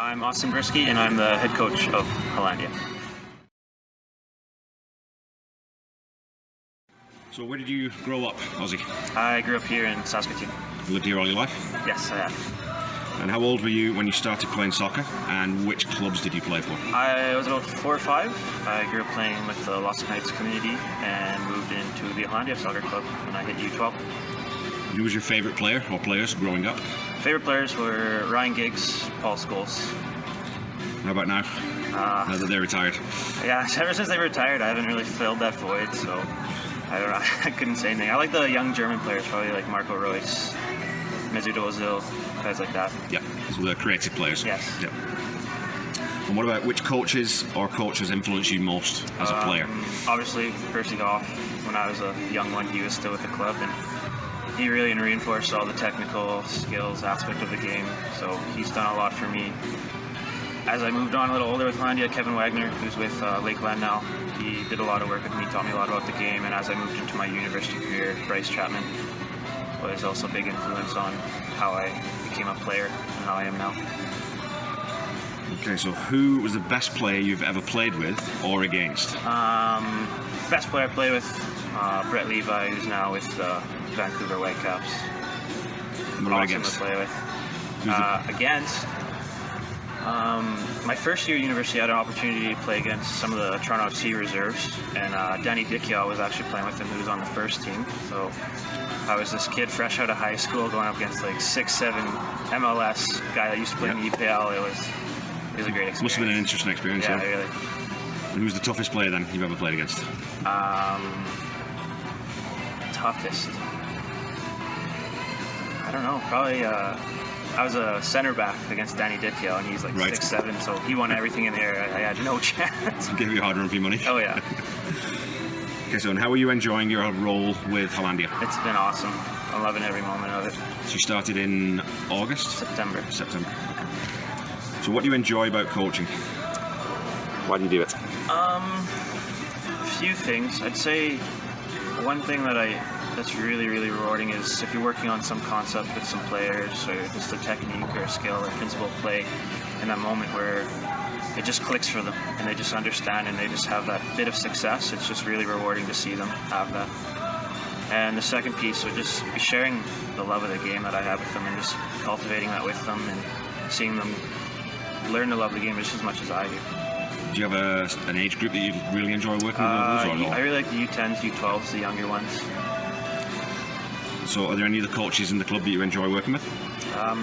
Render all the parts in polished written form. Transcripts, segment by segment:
I'm Austin Boryski, and I'm the head coach of Hollandia. So where did you grow up, Aussie? I grew up here in Saskatchewan. You lived here all your life? Yes, I have. And how old were you when you started playing soccer, and which clubs did you play for? I was about 4 or 5. I grew up playing with the Lost Heights community and moved into the Hollandia Soccer Club when I hit U12. Who was your favourite player or players growing up? Favorite players were Ryan Giggs, Paul Scholes. How about now? Now that they're retired? Yeah, ever since they retired, I haven't really filled that void, so I don't know. I couldn't say anything. I like the young German players, probably like Marco Reus, Mesut Ozil, guys like that. Yeah, so they're creative players. Yes. Yeah. And what about which coaches or coaches influenced you most as a player? Obviously, Percy Goff. When I was a young one, he was still with the club, and he really reinforced all the technical skills aspect of the game. So he's done a lot for me. As I moved on a little older with Hollandia, Kevin Wagner, who's with Lakeland now, he did a lot of work with me, taught me a lot about the game. And as I moved into my university career, Bryce Chapman was also a big influence on how I became a player and how I am now. Okay, so who was the best player you've ever played with or against? Best player I played with, Brett Levi, who's now with Vancouver Whitecaps. What about Awesome against? to play with. Against, my first year at university, I had an opportunity to play against some of the Toronto FC reserves, and Danny Dickiel was actually playing with him, who was on the first team. So I was this kid fresh out of high school going up against like 6'7" MLS guy that used to play in the EPL. It was a great experience. Must have been an interesting experience. Yeah, really. And who was the toughest player then you've ever played against? Toughest. I don't know. Probably. I was a center back against Danny Dickiel, and he's like 6'7", so he won everything in the air. I had no chance. Gave you a hard run for your money. Oh yeah. Okay, so and how are you enjoying your role with Hollandia? It's been awesome. I'm loving every moment of it. So you started in August? September. September. Okay. So what do you enjoy about coaching? Why do you do it? A few things. I'd say one thing that's really, really rewarding is if you're working on some concept with some players, or just a technique or a skill or principle of play, in that moment where it just clicks for them and they just understand and they just have that bit of success. It's just really rewarding to see them have that. And the second piece would just be sharing the love of the game that I have with them and just cultivating that with them and seeing them learn to love the game just as much as I do. Do you have an age group that you really enjoy working with? I really like the U10s, U12s, the younger ones. So are there any other coaches in the club that you enjoy working with?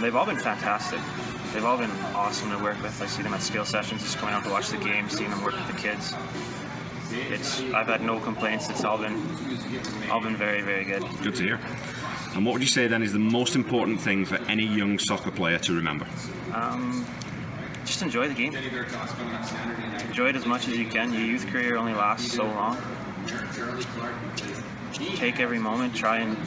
They've all been fantastic. They've all been awesome to work with. I see them at skill sessions, just coming out to watch the game, seeing them work with the kids. I've had no complaints. It's all been very, very good. Good to hear. And what would you say then is the most important thing for any young soccer player to remember? Just enjoy the game. Enjoy it as much as you can. Your youth career only lasts so long. Take every moment. Try and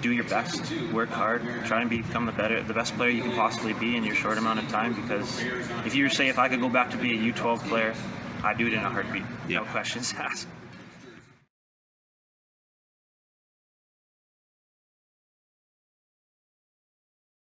do your best. Work hard. Try and become the best player you can possibly be in your short amount of time. Because if I could go back to be a U12 player, I'd do it in a heartbeat. Yep. No questions asked.